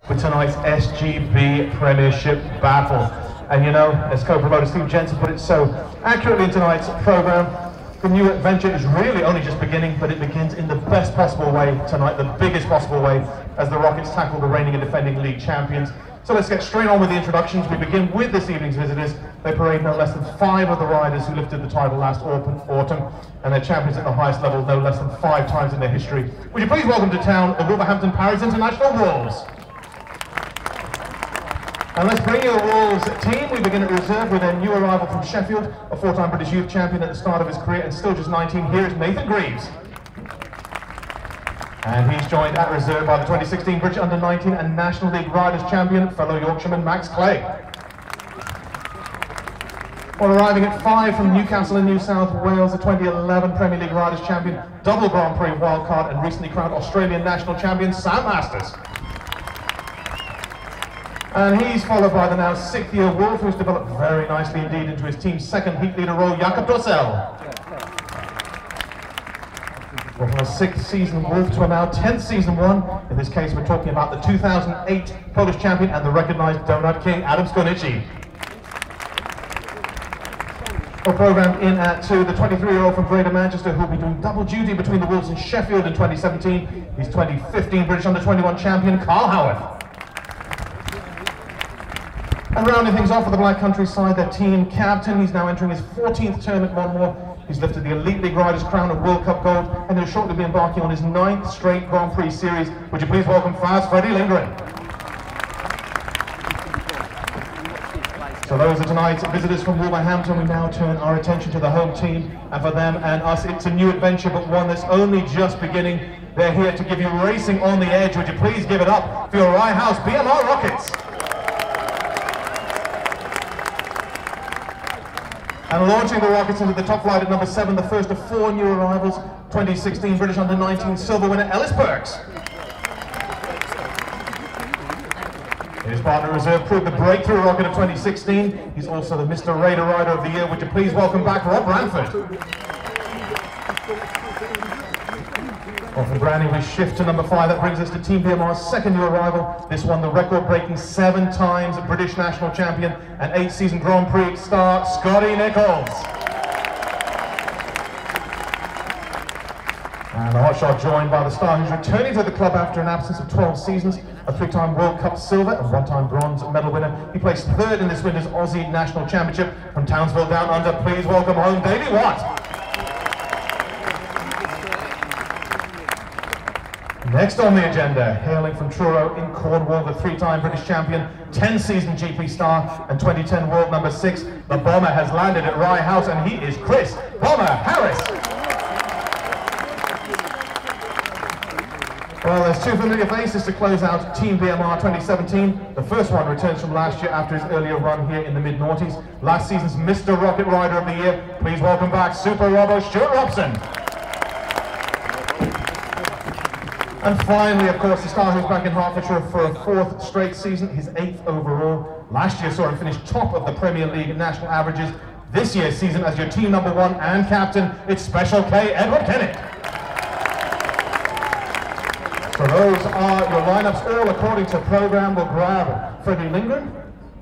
With tonight's SGB Premiership battle. And you know, as co-promoter Steve Jensen put it so accurately in tonight's program, the new adventure is really only just beginning, but it begins in the best possible way tonight, the biggest possible way, as the Rockets tackle the reigning and defending league champions. So let's get straight on with the introductions. We begin with this evening's visitors. They parade no less than 5 of the riders who lifted the title last autumn, and they're champions at the highest level no less than 5 times in their history. Would you please welcome to town the Wolverhampton Paris International Wolves. And let's bring you a Wolves team. We begin at reserve with their new arrival from Sheffield, a 4-time British youth champion at the start of his career and still just 19. Here is Nathan Greaves. And he's joined at reserve by the 2016 British Under-19 and National League Riders champion, fellow Yorkshireman Max Clay. While arriving at 5 from Newcastle in New South Wales, the 2011 Premier League Riders champion, double Grand Prix wildcard and recently crowned Australian national champion Sam Masters. And he's followed by the now 6th-year Wolf, who's developed very nicely indeed into his team's second heat leader role, Jakob Dorsell. Well, from a 6th season Wolf to a now 10th season one. In this case, we're talking about the 2008 Polish champion and the recognised Donut King, Adam Skornicki. Well, programmed in at 2, the 23-year-old from Greater Manchester, who'll be doing double duty between the Wolves and Sheffield in 2017. He's 2015 British Under-21 champion, Carl Howarth. And rounding things off with the Black Country side, their team captain, he's now entering his 14th term at one more. He's lifted the Elite League Riders crown of World Cup gold, and he'll shortly be embarking on his 9th straight Grand Prix series. Would you please welcome Fast Freddie Lindgren. So those are tonight's visitors from Wolverhampton. We now turn our attention to the home team, and for them and us, it's a new adventure, but one that's only just beginning. They're here to give you racing on the edge. Would you please give it up for your Rye House BMR Rockets. And launching the Rockets into the top flight at number 7, the first of 4 new arrivals, 2016 British Under-19 silver winner Ellis Burks. His partner reserve proved the breakthrough rocket of 2016. He's also the Mr. Raider Rider of the Year. Would you please welcome back Rob Branford. Well, from Browning we shift to number 5. That brings us to Team BMR's 2nd new arrival. This one the record-breaking 7 times British national champion and 8-season Grand Prix star, Scotty Nichols. And the hotshot joined by the star who's returning to the club after an absence of 12 seasons, a 3-time World Cup silver and 1-time bronze medal winner. He placed 3rd in this winter's Aussie National Championship from Townsville Down Under. Please welcome home Davey Watt. Next on the agenda, hailing from Truro in Cornwall, the 3-time British champion, 10-season GP star and 2010 world number 6, the Bomber has landed at Rye House, and he is Chris Bomber Harris. Well, there's 2 familiar faces to close out Team BMR 2017. The first one returns from last year after his earlier run here in the mid-noughties. Last season's Mr. Rocket Rider of the Year. Please welcome back Super Robbo Stuart Robson. And finally, of course, the star who's back in Hertfordshire for a 4th straight season, his 8th overall. Last year saw him finish top of the Premier League national averages. This year's season as your team number 1 and captain, it's Special K, Edward Kennett. So those are your lineups, all according to program. We'll grab Freddie Lindgren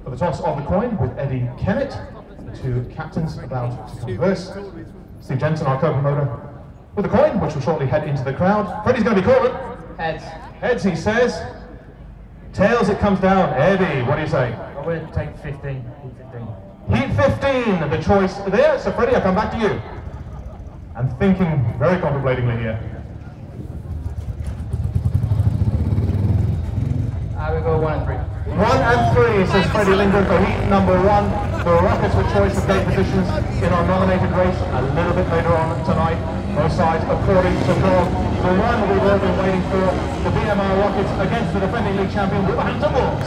for the toss of the coin with Eddie Kennett. The 2 captains about to converse. Steve Jensen, our co-promoter, with the coin, which will shortly head into the crowd. Freddie's going to be calling. Heads. Heads, he says. Tails, it comes down. Eddie, what do you say? I'm going to take 15. Heat 15, the choice there. So Freddie, I'll come back to you. I'm thinking very contemplatingly here. I will go 1 and 3. 1 and 3, says Freddie Lindgren for heat number 1. The Rockets with choice of gate positions in our nominated race a little bit later on tonight. Both sides according to draw. The one we've all been waiting for, the BMR Rockets against the defending league champion Wolverhampton Wolves.